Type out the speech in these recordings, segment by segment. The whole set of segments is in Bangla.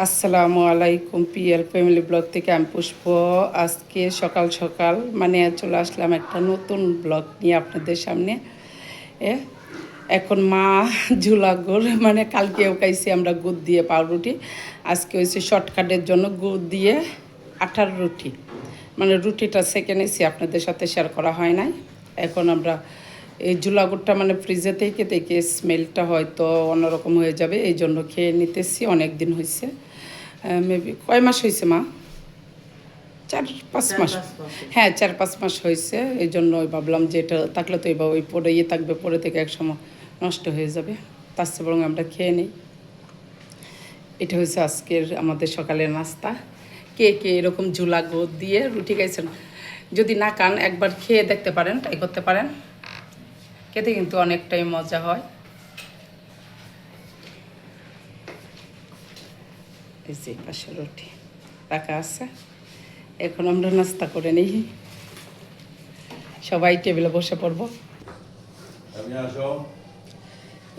আসসালামু আলাইকুম পিএল ফ্যামিলি ব্লগ থেকে আমি পুষ্প। আজকে সকাল সকাল মানে চলে আসলাম একটা নতুন ব্লগ নিয়ে আপনাদের সামনে। এ এখন মা ঝুলা গুড় মানে কালকে ওকাইছি আমরা গুড় দিয়ে পাউরুটি, আজকে হয়েছে শর্টকাটের জন্য গুড় দিয়ে আটার রুটি, মানে রুটিটা সেকে নিয়েছি, আপনাদের সাথে শেয়ার করা হয় নাই। এখন আমরা এই ঝুলা গুড়টা মানে ফ্রিজে থেকে থেকে স্মেলটা হয়তো অন্যরকম হয়ে যাবে, এই জন্য খেয়ে নিতেছি। অনেক দিন হয়েছে, মেবি কয় মাস হয়েছে মা? 4-5 মাস। হ্যাঁ, 4-5 মাস হয়েছে। এই জন্য ভাবলাম যে এটা থাকলে তো এবার ওই পরে থাকবে, পরে থেকে এক সময় নষ্ট হয়ে যাবে, তার চেয়ে বরং আমরা খেয়ে নিই। এটা হয়েছে আজকের আমাদের সকালের নাস্তা। কে কে এরকম ঝুলা গোদ দিয়ে রুটি খাইছেন? যদি না খান একবার খেয়ে দেখতে পারেন, ট্রাই করতে পারেন, খেতে কিন্তু অনেকটাই মজা হয়। এই যে পাশে রুটি রাখা আছে, এখন আমরা নাস্তা করে নিই, সবাই টেবিলে বসে পড়ব।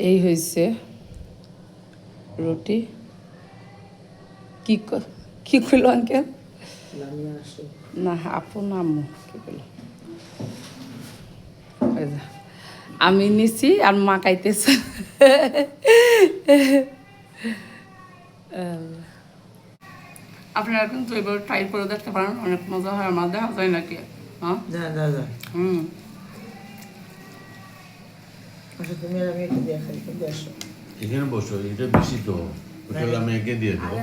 এই হয়েছে রুটি। কি করলো আঙ্কেল? না আপু না আম্মু কি করলো? আমি নিছি আর মা খাইতেছে। আপনারা কিন্তু এবার ট্রাই করে দেখতে পারেন, অনেক মজা হয়। আমার দেখা যায় নাকি? হ্যাঁ হুম, এখানে বসো, এটা বেশি তো আমি একে দিয়ে দেবো।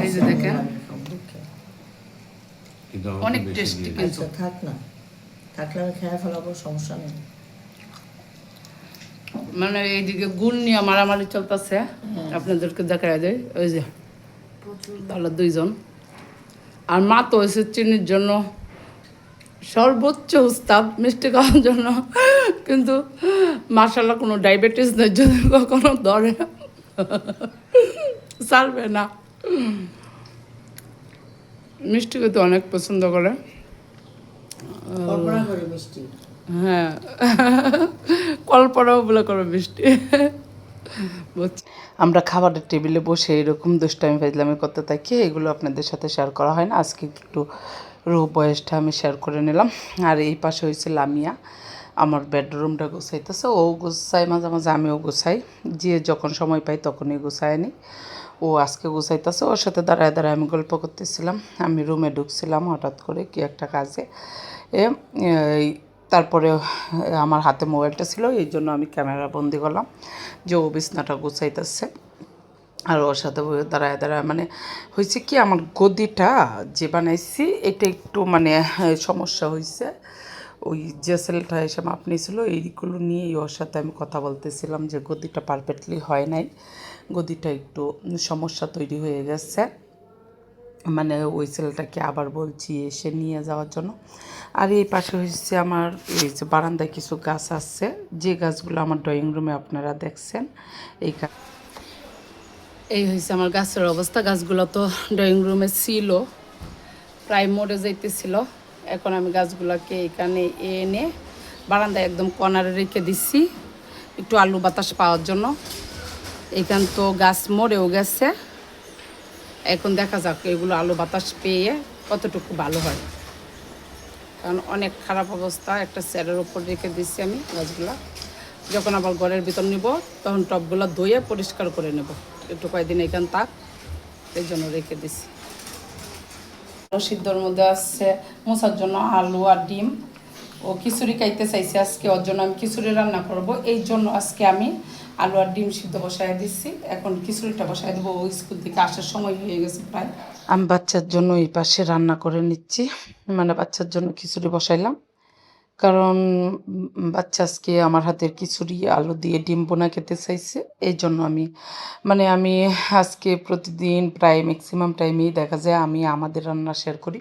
এই যে দেখেন কিন্তু অনেক টেস্টি, কিন্তু থাক না, থাকলে আমি খেয়ে ফেলাবো, সমস্যা নেই। মানে এইদিকে গুড় নিয়ে মারামারি চলতেছে, আপনাদেরকে দেখা যায়। ওই যে তাহলে দুইজন, আর মা তো হয়েছে চিনির জন্য সর্বোচ্চ উস্তাদ মিষ্টি খাওয়ার জন্য, কিন্তু মাশাল্লাহ কোনো ডায়াবেটিস নেই, যদি কখনো ধরে ছাড়বে না। মিষ্টি খেতে অনেক পছন্দ করে। কল্পনা করি মিষ্টি। হ্যাঁ, কল্পনাও বলে করে মিষ্টি। আমরা খাবারের টেবিলে বসে এরকম দুষ্টামি ফাইজলামি করতে থাকি, এগুলো আপনাদের সাথে শেয়ার করা হয় না। আজকে একটু বয়সটা আমি শেয়ার করে নিলাম। আর এই পাশে হয়েছে লামিয়া, আমার বেডরুমটা গুছাইতেছে। ও গুছাই, মাঝে মাঝে আমিও গুছাই, যে যখন সময় পাই তখনই গুছাই নি। ও আজকে গুছাইতেছে, ওর সাথে দাঁড়ায় দাঁড়ায় আমি গল্প করতেছিলাম। আমি রুমে ঢুকছিলাম হঠাৎ করে কি একটা কাজে, এই তারপরে আমার হাতে মোবাইলটা ছিল, এই জন্য আমি ক্যামেরা বন্দি করলাম যে ও বিছনাটা গুছাইতেছে। আর ওর সাথে দাঁড়ায় দাঁড়ায় মানে হয়েছে কি, আমার গদিটা যে বানাইছি এটা একটু মানে সমস্যা হয়েছে। ওই যে ছেলেটা এসে মাপ নিয়েছিল, এইগুলো নিয়েই ওর সাথে আমি কথা বলতেছিলাম যে গদিটা পারফেক্টলি হয় নাই, গদিটা একটু সমস্যা তৈরি হয়ে গেছে। মানে ওই ছেলেটাকে আবার বলছি এসে নিয়ে যাওয়ার জন্য। আর এই পাশে হচ্ছে আমার এই যে বারান্দায় কিছু গাছ আছে, যে গাছগুলো আমার ড্রয়িং রুমে আপনারা দেখছেন। এই হয়েছে আমার গাছের অবস্থা। গাছগুলো তো ড্রয়িং রুমে ছিল, প্রায় মরে যাইতেছিল। এখন আমি গাছগুলোকে এখানে এনে বারান্দায় একদম কর্নারে রেখে দিচ্ছি, একটু আলু বাতাস পাওয়ার জন্য। এখান তো গাছ মরেও গেছে, এখন দেখা যাক এগুলো আলু বাতাস পেয়ে কতটুকু ভালো হয়, কারণ অনেক খারাপ অবস্থা। একটা চেয়ারের ওপর রেখে দিচ্ছি আমি গাছগুলা, যখন আবার ঘরের ভিতর নিব তখন টবগুলো ধুয়ে পরিষ্কার করে নেব, একটু কয়েকদিন এখান থাক, এই জন্য রেখে দিচ্ছি। সিদ্ধর মধ্যে আছে মোছার জন্য আলু আর ডিম। ও খিচুড়ি খাইতে চাইছে আজকে, ওর জন্য আমি খিচুড়ি রান্না করব, এই জন্য আজকে আমি আলু আর ডিম সিদ্ধ বসাই দিচ্ছি। এখন খিচুড়িটা বসাই দেবো, ও স্কুল থেকে আসার সময় হয়ে গেছে প্রায়। আমি বাচ্চার জন্য এই পাশে রান্না করে নিচ্ছি, মানে বাচ্চার জন্য খিচুড়ি বসাইলাম, কারণ বাচ্চা আজকে আমার হাতের খিচুড়ি আলু দিয়ে ডিম বোনা খেতে চাইছে। এই জন্য আমি আজকে প্রতিদিন প্রায় ম্যাক্সিমাম টাইমেই দেখা যায় আমি আমাদের রান্না শেয়ার করি।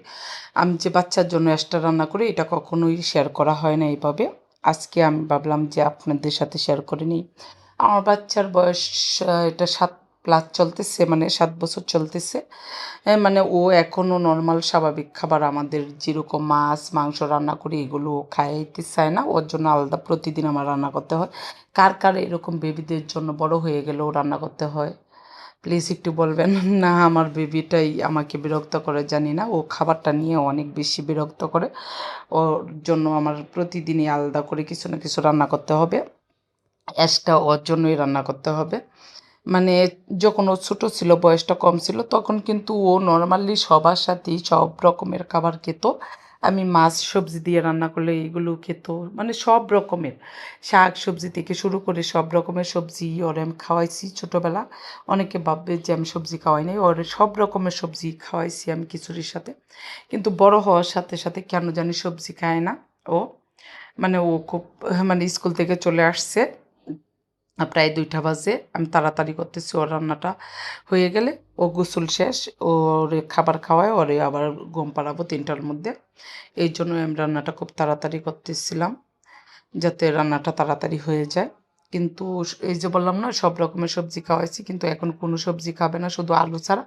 আমি যে বাচ্চার জন্য এক্সট্রা রান্না করি এটা কখনোই শেয়ার করা হয় না এইভাবে। আজকে আমি ভাবলাম যে আপনাদের সাথে শেয়ার করে নিই। আমার বাচ্চার বয়স এটা 7+ চলতেছে, মানে 7 বছর চলতেছে। মানে ও এখনও নর্মাল স্বাভাবিক খাবার আমাদের যেরকম মাছ মাংস রান্না করি এগুলো খাইতে চায় না, ওর জন্য আলাদা প্রতিদিন আমার রান্না করতে হয়। কার কার এরকম বেবিদের জন্য বড় হয়ে গেলেও রান্না করতে হয়, প্লিজ একটু বলবেন। না আমার বেবিটাই আমাকে বিরক্ত করে জানি না, ও খাবারটা নিয়ে অনেক বেশি বিরক্ত করে। ওর জন্য আমার প্রতিদিনই আলাদা করে কিছু না কিছু রান্না করতে হবে। অ্যাশটা ওর জন্যই রান্না করতে হবে। মানে যখন ও ছোটো ছিল, বয়সটা কম ছিল, তখন কিন্তু ও নর্মালি সবার সাথেই সব রকমের খাবার খেত। আমি মাছ সবজি দিয়ে রান্না করলে এগুলো খেত, মানে সব রকমের শাক সবজি থেকে শুরু করে সব রকমের সবজি ওরে আমি খাওয়াইছি ছোটোবেলা। অনেকে ভাববে যে আমি সবজি খাওয়াই নাই, ওর সব রকমের সবজি খাওয়াইছি আমি খিচুড়ির সাথে। কিন্তু বড় হওয়ার সাথে সাথে কেন জানি সবজি খায় না ও। মানে ও খুব মানে স্কুল থেকে চলে আসছে প্রায় 2টা বাজে, আমি তাড়াতাড়ি করতেছি ওর রান্নাটা হয়ে গেলে ও গোসল শেষ, ওরে খাবার খাওয়ায় ওরে আবার ঘুম পাড়াবো 3টার মধ্যে। এই জন্য আমি রান্নাটা খুব তাড়াতাড়ি করতেছিলাম যাতে রান্নাটা তাড়াতাড়ি হয়ে যায়। কিন্তু এই যে বললাম না সব রকমের সবজি খাওয়াইছি, কিন্তু এখন কোনো সবজি খাবে না, শুধু আলু ছাড়া।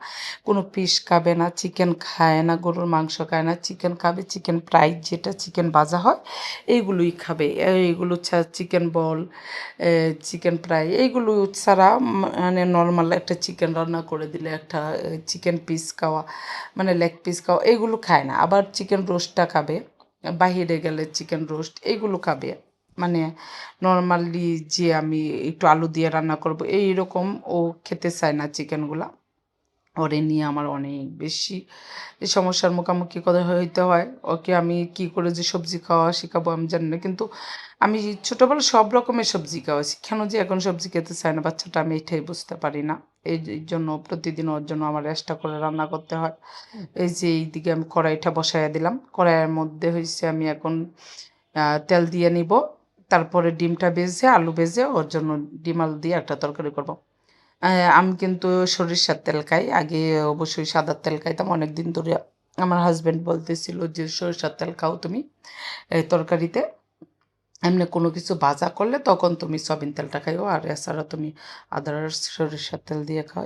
কোনো ফিশ খাবে না, চিকেন খায় না, গরুর মাংস খায় না। চিকেন খাবে, চিকেন ফ্রাই যেটা চিকেন ভাজা হয় এইগুলোই খাবে। এইগুলো ছাড়া চিকেন বল, চিকেন ফ্রাই এইগুলো ছাড়া মানে নর্মাল একটা চিকেন রান্না করে দিলে একটা চিকেন পিস খাওয়া, মানে লেগ পিস খাওয়া এইগুলো খায় না। আবার চিকেন রোস্টটা খাবে, বাহিরে গেলে চিকেন রোস্ট এইগুলো খাবে। মানে নর্মালি যে আমি একটু আলু দিয়ে রান্না করব এইরকম ও খেতে চায় না চিকেনগুলা। ওরে নিয়ে আমার অনেক বেশি সমস্যার মুখোমুখি কথা হইতে হয়। ওকে আমি কি করে যে সবজি খাওয়া শেখাবো আমি জানি না, কিন্তু আমি ছোটোবেলা সব রকমের সবজি খাওয়াছি, কেন যে এখন সবজি খেতে চায় না বাচ্চাটা আমি এটাই বুঝতে পারি না। এই জন্য প্রতিদিন ওর জন্য আমার এক্সট্রা করে রান্না করতে হয়। এই যে এইদিকে আমি কড়াইটা বসাইয়া দিলাম, কড়াইয়ের মধ্যে হয়েছে আমি এখন তেল দিয়ে নিব, তারপরে ডিমটা ভেজে আলু ভেজে ওর জন্য ডিম আলু দিয়ে একটা তরকারি করব। আমি কিন্তু সরিষার তেল খাই, আগে অবশ্যই সাদার তেল খাইতাম অনেক দিন ধরে। আমার হাজব্যান্ড বলতেছিল যে সরিষার তেল খাও তুমি এই তরকারিতে, এমনি কোনো কিছু ভাজা করলে তখন তুমি সয়াবিন তেলটা খাইও, আর এছাড়া তুমি আদার্স সরিষার তেল দিয়ে খাও।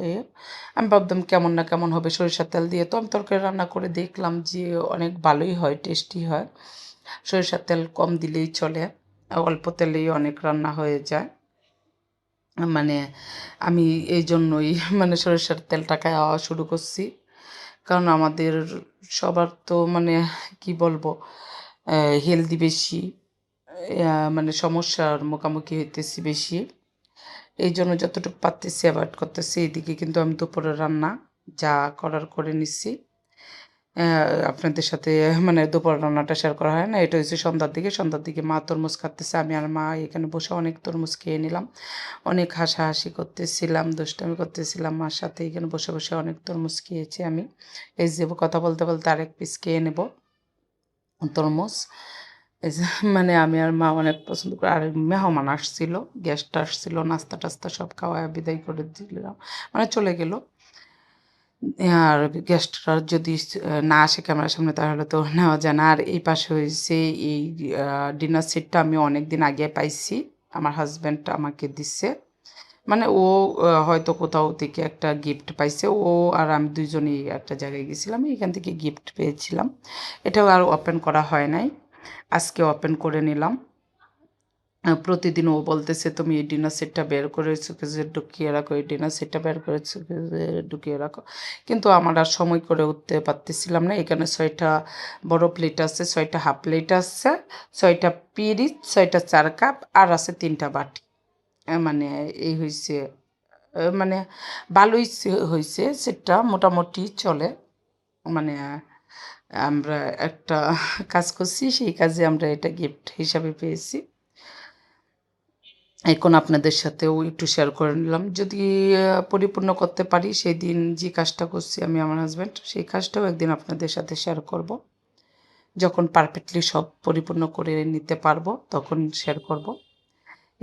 আমি ভাবতাম কেমন না কেমন হবে সরিষার তেল দিয়ে, তো আমি তরকারি রান্না করে দেখলাম যে অনেক ভালোই হয়, টেস্টি হয়। সরিষার তেল কম দিলেই চলে, অল্প তেলেই অনেক রান্না হয়ে যায়। মানে আমি এই জন্যই মানে সরিষার তেলটা খাওয়া শুরু করছি, কারণ আমাদের সবার তো মানে কি বলবো হেলদি বেশি, মানে সমস্যার মুখোমুখি হইতেছি বেশি। এই জন্য যতটুকু পারতেছি অ্যাভয়েড করতেছি। এইদিকে কিন্তু আমি দুপুরের রান্না যা করার করে নিচ্ছি। আপনাদের সাথে মানে দুপুর রান্নাটা শেয়ার করা হয় না, এটা হচ্ছে সন্ধ্যার দিকে। সন্ধ্যার দিকে মা তরমুজ খাচ্ছে, আমি আর মা এখানে বসে অনেক তরমুজ খেয়ে নিলাম, অনেক হাসাহাসি করতেছিলাম, দুষ্টামি করতেছিলাম মার সাথে। এখানে বসে বসে অনেক তরমুজ খেয়েছি আমি। এই যে কথা বলতে বলতে আরেক পিস খেয়ে নেব তরমুজ। এই যে মানে আমি আর মা অনেক পছন্দ করি। আর মেহমান আসছিল, গেস্ট আসছিল, নাস্তা টাস্তা সব খাওয়ায় বিদায় করে দিলাম, মানে চলে গেল। আর গেস্টরা যদি না আসে ক্যামেরার সামনে তাহলে তো নেওয়া যায় না। আর এই পাশে হয়েছে এই ডিনার সেটটা আমি অনেক দিন আগে পাইছি, আমার হাজব্যান্ড আমাকে দিচ্ছে। মানে ও হয়তো কোথাও থেকে একটা গিফট পাইছে, ও আর আমি দুজনেই একটা জায়গায় গেছিলাম, এখান থেকে গিফট পেয়েছিলাম। এটাও আর ওপেন করা হয় নাই, আজকে ওপেন করে নিলাম। প্রতিদিন ও বলতেছে তুমি এই ডিনার সেটটা বের করেছো যে ঢুকিয়ে রাখো, এই ডিনার সেটটা বের করেছো যে ঢুকিয়ে রাখো, কিন্তু আমার আর সময় করে উঠতে পারতেছিলাম না। এখানে 6টা বড় প্লেট আছে, 6টা হাফ প্লেট আছে, 6টা পিরিচ, 6টা 4 কাপ, আর আছে 3টা বাটি। মানে এই হয়েছে, মানে ভালোই হয়েছে সেটটা, মোটামুটি চলে। মানে আমরা একটা কাজ করছি, সেই কাজে আমরা এটা গিফট হিসাবে পেয়েছি। এখন আপনাদের সাথেও একটু শেয়ার করে নিলাম, যদি পরিপূর্ণ করতে পারি সেই দিন যে কাজটা করছি আমি আমার হাজব্যান্ড, সেই কাজটাও একদিন আপনাদের সাথে শেয়ার করব। যখন পারফেক্টলি সব পরিপূর্ণ করে নিতে পারবো তখন শেয়ার করব।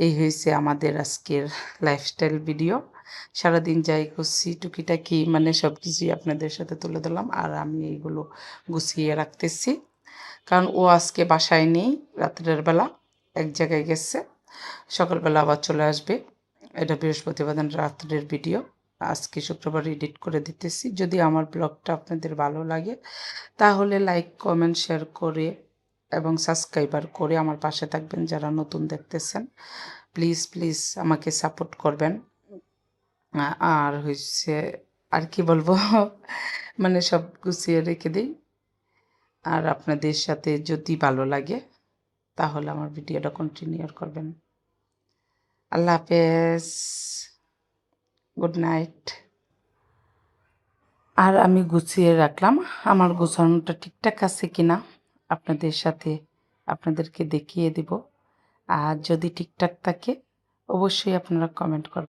এই হয়েছে আমাদের আজকের লাইফস্টাইল ভিডিও। সারাদিন যাই করছি টুকিটাকি মানে সব কিছুই আপনাদের সাথে তুলে দিলাম, আর আমি এইগুলো গুছিয়ে রাখতেছি, কারণ ও আজকে বাসায় নেই, রাত্রের বেলা এক জায়গায় গেছে, সকালবেলা আবার চলে আসবে। এটা বৃহস্পতিবার দিন রাত্রের ভিডিও, আজকে শুক্রবার এডিট করে দিতেছি। যদি আমার ব্লগটা আপনাদের ভালো লাগে তাহলে লাইক কমেন্ট শেয়ার করে এবং সাবস্ক্রাইবার করে আমার পাশে থাকবেন। যারা নতুন দেখতেছেন প্লিজ প্লিজ আমাকে সাপোর্ট করবেন। আর হচ্ছে আর কি বলবো মানে সব গুছিয়ে রেখে দিই। আর আপনাদের সাথে যদি ভালো লাগে তাহলে আমার ভিডিওটা কন্টিনিউ করবেন। আল্লাহ হাফেজ, গুড নাইট। আর আমি গুছিয়ে রাখলাম, আমার গোছানোটা ঠিকঠাক আছে কিনা আপনাদেরকে দেখিয়ে দিব। আর যদি ঠিকঠাক থাকে অবশ্যই আপনারা কমেন্ট করবেন।